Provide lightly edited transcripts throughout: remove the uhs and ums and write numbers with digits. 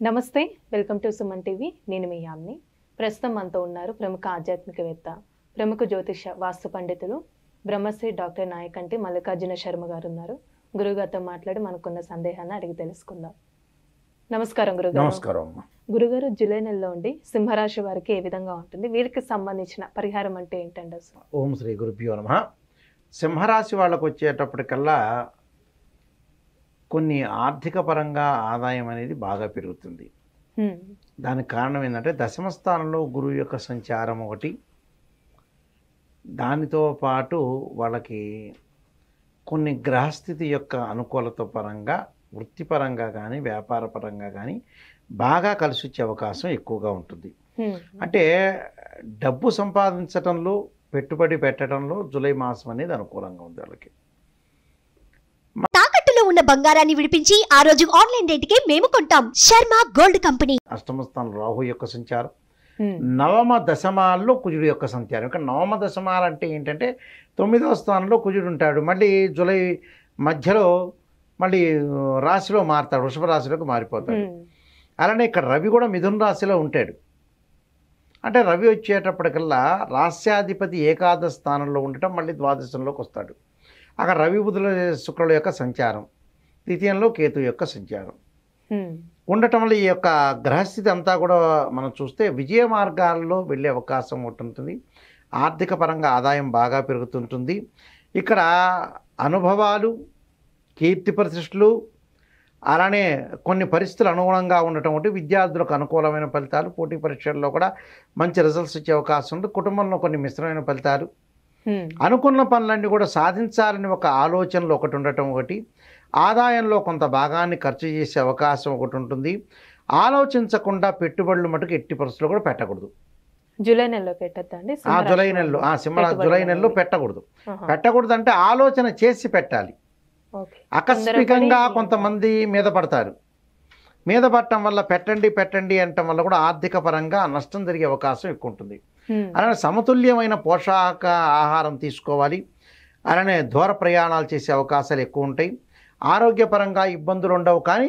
నమస్తే, welcome to Suman TV. నేను మీ యామ్ని. ప్రస్తుతం మనతో ఉన్నారు ప్రముఖ ఆధ్యాత్మికవేత్త, ప్రముఖ జ్యోతిష వాస్తు పండితులు బ్రహ్మశ్రీ డాక్టర్ నాయకంటి మల్లికార్జున శర్మ గారు ఉన్నారు. గురుగారితో మాట్లాడి మనకున్న సందేహాన్ని అడిగి తెలుసుకుందాం. నమస్కారం గురుగారు. నమస్కారం. గురుగారు, జూలై నెలలో ఉండి సింహరాశి వారికి ఏ విధంగా ఉంటుంది, వీరికి సంబంధించిన పరిహారం అంటే ఏంటండి అసలు? ఓం శ్రీ గురుభ్యో నమః. సింహరాశి వాళ్ళకు వచ్చేటప్పటికల్లా కొన్ని ఆర్థిక పరంగా ఆదాయం అనేది బాగా పెరుగుతుంది. దానికి కారణం ఏంటంటే దశమ స్థానంలో గురువు యొక్క సంచారం ఒకటి, దానితో పాటు వాళ్ళకి కొన్ని గ్రహస్థితి యొక్క అనుకూలత పరంగా వృత్తిపరంగా కానీ వ్యాపార పరంగా కానీ బాగా కలిసి వచ్చే అవకాశం ఎక్కువగా ఉంటుంది. అంటే డబ్బు సంపాదించడంలో పెట్టుబడి పెట్టడంలో జూలై మాసం అనేది అనుకూలంగా ఉంది వాళ్ళకి. తాకట్టులో ఉన్న బంగారాన్ని విడిపించి ఆ రోజు ఆన్లైన్ రేటుకే మేము కొంటాం. Sharma gold company. అష్టమ స్థానం రాహు యొక్క సంచారం, నవమ దశమాల్లో కుజుడు యొక్క సంచారం. ఇక్కడ నవమ దశమాలు అంటే ఏంటంటే 9వ స్థానంలో కుజుడు ఉంటాడు, మళ్ళీ జూలై మధ్యలో మళ్ళీ రాశిలో మారుతాడు, వృషభ రాశిలోకి మారిపోతాడు. అలానే ఇక్కడ రవి కూడా మిథున రాశిలో ఉంటాడు. అంటే రవి వచ్చేటప్పటికల్లా రాస్యాధిపతి ఏకాదశ స్థానంలో ఉండటం, మళ్ళీ ద్వాదశంలోకి వస్తాడు. అక్కడ రవి బుధుల శుక్రుల యొక్క సంచారం, ద్వితీయంలో కేతు యొక్క సంచారం ఉండటం వల్ల ఈ యొక్క గ్రహస్థితి అంతా కూడా మనం చూస్తే విజయ మార్గాల్లో వెళ్ళే అవకాశం ఉంటుంది. ఆర్థిక పరంగా ఆదాయం బాగా పెరుగుతుంటుంది. ఇక్కడ అనుభవాలు, కీర్తి ప్రతిష్టలు, అలానే కొన్ని పరిస్థితులు అనుగుణంగా ఉండటం ఒకటి, విద్యార్థులకు అనుకూలమైన ఫలితాలు, పోటీ పరీక్షల్లో కూడా మంచి రిజల్ట్స్ ఇచ్చే అవకాశం ఉంది. కుటుంబంలో కొన్ని మిశ్రమైన ఫలితాలు, అనుకున్న పనులన్నీ కూడా సాధించాలని ఒక ఆలోచనలు ఒకటి ఉండటం ఒకటి, ఆదాయంలో కొంత భాగాన్ని ఖర్చు చేసే అవకాశం ఒకటి ఉంటుంది. ఆలోచించకుండా పెట్టుబడులు మటుకు ఎట్టి పరిస్థితుల్లో కూడా పెట్టకూడదు. జూలై నెలలో పెట్టద్దండి? జూలై నెలలో జూలై నెలలో పెట్టకూడదు. పెట్టకూడదు అంటే ఆలోచన చేసి పెట్టాలి. ఆకస్మికంగా కొంతమంది మీద పడతారు. మీద పడటం వల్ల పెట్టండి పెట్టండి అనటం వల్ల కూడా ఆర్థిక పరంగా నష్టం జరిగే అవకాశం ఎక్కువ ఉంటుంది. అలానే సమతుల్యమైన పోషక ఆహారం తీసుకోవాలి. అలానే దూర ప్రయాణాలు చేసే అవకాశాలు ఎక్కువ ఉంటాయి. ఆరోగ్యపరంగా ఇబ్బందులు ఉండవు, కానీ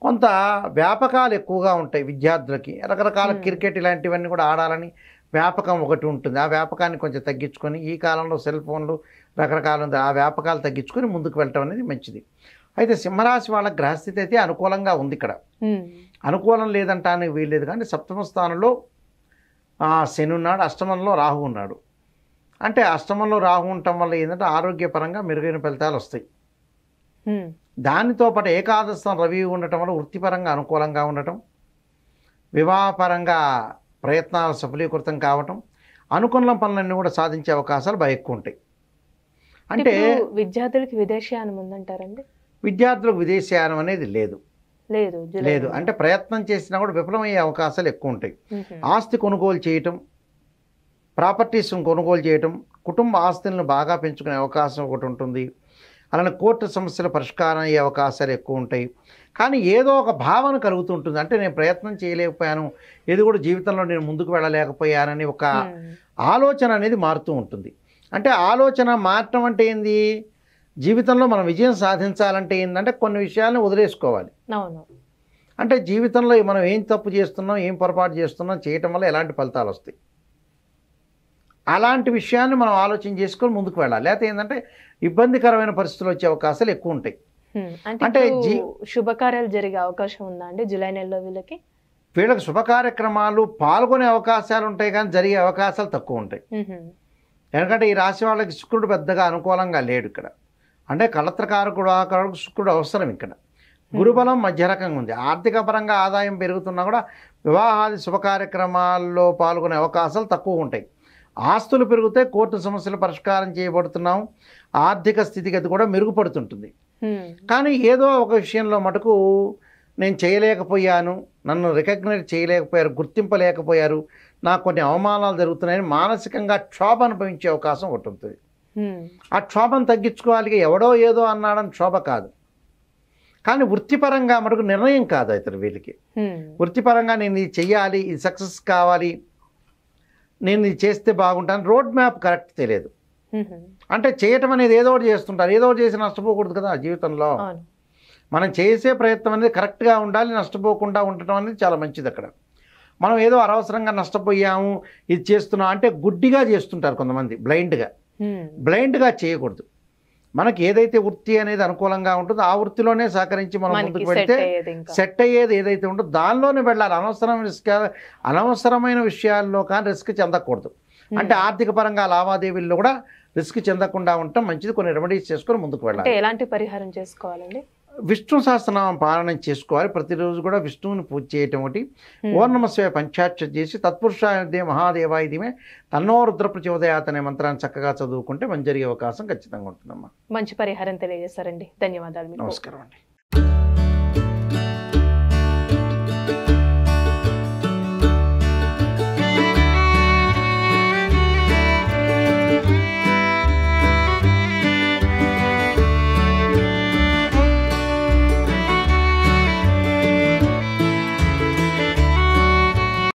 కొంత వ్యాపకాలు ఎక్కువగా ఉంటాయి. విద్యార్థులకి రకరకాల క్రికెట్ ఇలాంటివన్నీ కూడా ఆడాలని వ్యాపకం ఒకటి ఉంటుంది. ఆ వ్యాపకాన్ని కొంచెం తగ్గించుకొని, ఈ కాలంలో సెల్ ఫోన్లు రకరకాలు ఉంది, ఆ వ్యాపకాలు తగ్గించుకొని ముందుకు వెళ్ళటం అనేది మంచిది. అయితే సింహరాశి వాళ్ళ గ్రహస్థితి అయితే అనుకూలంగా ఉంది. ఇక్కడ అనుకూలం లేదంటానికి వీల్లేదు, కానీ సప్తమ స్థానంలో శని ఉన్నాడు, అష్టమంలో రాహు ఉన్నాడు. అంటే అష్టమంలో రాహు ఉండటం వల్ల ఏంటంటే ఆరోగ్యపరంగా మెరుగైన ఫలితాలు వస్తాయి. దానితో పాటు ఏకాదశం రవి ఉండటం వల్ల వృత్తిపరంగా అనుకూలంగా ఉండటం, వివాహపరంగా ప్రయత్నాలు సఫలీకృతం కావటం, అనుకున్న పనులన్నీ కూడా సాధించే అవకాశాలు బాగా ఎక్కువ ఉంటాయి. అంటే విద్యార్థులకి విదేశీయానం ఉందంటారండి? విద్యార్థులకు విదేశీయానం అనేది లేదు. అంటే ప్రయత్నం చేసినా కూడా విఫలమయ్యే అవకాశాలు ఎక్కువ ఉంటాయి. ఆస్తి కొనుగోలు చేయటం, ప్రాపర్టీస్ కొనుగోలు చేయటం, కుటుంబ ఆస్తులను బాగా పెంచుకునే అవకాశం ఒకటి ఉంటుంది. అలానే కోర్టు సమస్యల పరిష్కారం అయ్యే అవకాశాలు ఎక్కువ ఉంటాయి. కానీ ఏదో ఒక భావన కలుగుతుంటుంది, అంటే నేను ప్రయత్నం చేయలేకపోయాను, ఏది కూడా జీవితంలో నేను ముందుకు వెళ్ళలేకపోయానని ఒక ఆలోచన అనేది మారుతూ ఉంటుంది. అంటే ఆలోచన మారటం అంటే ఏంది, జీవితంలో మనం విజయం సాధించాలంటే ఏంటంటే కొన్ని విషయాలను వదిలేసుకోవాలి. అంటే జీవితంలో మనం ఏం తప్పు చేస్తున్నాం, ఏం పొరపాటు చేస్తున్నాం, చేయటం వల్ల ఎలాంటి ఫలితాలు వస్తాయి, అలాంటి విషయాన్ని మనం ఆలోచన చేసుకొని ముందుకు వెళ్ళాలి. లేకపోతే ఏంటంటే ఇబ్బందికరమైన పరిస్థితులు వచ్చే అవకాశాలు ఎక్కువ ఉంటాయి. అంటే శుభకార్యాలు జరిగే అవకాశం ఉందా అండి జూలై నెలలో? వీళ్ళకి శుభ కార్యక్రమాలు పాల్గొనే అవకాశాలు ఉంటాయి, కానీ జరిగే అవకాశాలు తక్కువ ఉంటాయి. ఎందుకంటే ఈ రాశి వాళ్ళకి శుక్రుడు పెద్దగా అనుకూలంగా లేడు ఇక్కడ. అంటే కళత్రకారకుడు ఆకారకుడు శుక్రుడు అవసరం. ఇక్కడ గురుబలం మధ్య రకంగా ఉంది. ఆర్థిక పరంగా ఆదాయం పెరుగుతున్నా కూడా వివాహాది శుభ కార్యక్రమాల్లో పాల్గొనే అవకాశాలు తక్కువ ఉంటాయి. ఆస్తులు పెరిగితే కోర్టు సమస్యలు పరిష్కారం చేయబడుతున్నాం, ఆర్థిక స్థితిగతి కూడా మెరుగుపడుతుంటుంది. కానీ ఏదో ఒక విషయంలో మటుకు నేను చేయలేకపోయాను, నన్ను రికగ్నైజ్ చేయలేకపోయారు, గుర్తింపలేకపోయారు, నాకు కొన్ని అవమానాలు జరుగుతున్నాయని మానసికంగా క్షోభ అనుభవించే అవకాశం ఒకటి ఉంటుంది. ఆ క్షోభను తగ్గించుకోవాలి. ఎవడో ఏదో అన్నాడని క్షోభ కాదు, కానీ వృత్తిపరంగా మటుకు నిర్ణయం కాదు ఇతరు వీళ్ళకి. వృత్తిపరంగా నేను ఇది చెయ్యాలి, ఇది సక్సెస్ కావాలి, నేను ఇది చేస్తే బాగుంటాను, రోడ్ మ్యాప్ కరెక్ట్ తెలియదు. అంటే చేయటం అనేది ఏదో ఒకటి చేస్తుంటారు, ఏదో ఒకటి చేసి నష్టపోకూడదు కదా జీవితంలో. మనం చేసే ప్రయత్నం అనేది కరెక్ట్గా ఉండాలి, నష్టపోకుండా ఉండటం అనేది చాలా మంచిది. అక్కడ మనం ఏదో అనవసరంగా నష్టపోయాము, ఇది చేస్తున్నాం అంటే గుడ్డిగా చేస్తుంటారు కొంతమంది, బ్లైండ్గా చేయకూడదు. మనకి ఏదైతే వృత్తి అనేది అనుకూలంగా ఉంటుందో ఆ వృత్తిలోనే సహకరించి మనం ముందుకు వెళ్తే సెట్ అయ్యేది ఏదైతే ఉంటుందో దానిలోనే వెళ్ళాలి. అనవసరమైన విషయాల్లో కానీ రిస్క్ చెందకూడదు. అంటే ఆర్థిక పరంగా లావాదేవీల్లో కూడా రిస్క్ చెందకుండా ఉండటం మంచిది. కొన్ని రెమెడీస్ చేసుకొని ముందుకు వెళ్ళాలి. ఎలాంటి పరిహారం చేసుకోవాలండి? విష్ణు సహస్రనామం పారాయణం చేసుకోవాలి. ప్రతిరోజు కూడా విష్ణువుని పూజ చేయటం ఒకటి, ఓం నమః శివాయ పంచాక్షరి చేసి తత్పురుషాయ మహాదేవాయ ధీమహి తన్నో రుద్ర ప్రచోదయాత్ అనే మంత్రాన్ని చక్కగా చదువుకుంటే మంచి జరిగే అవకాశం ఖచ్చితంగా ఉంటుందమ్మా. మంచి పరిహారం తెలియజేశారండి. ధన్యవాదాలు. నమస్కారం అండి.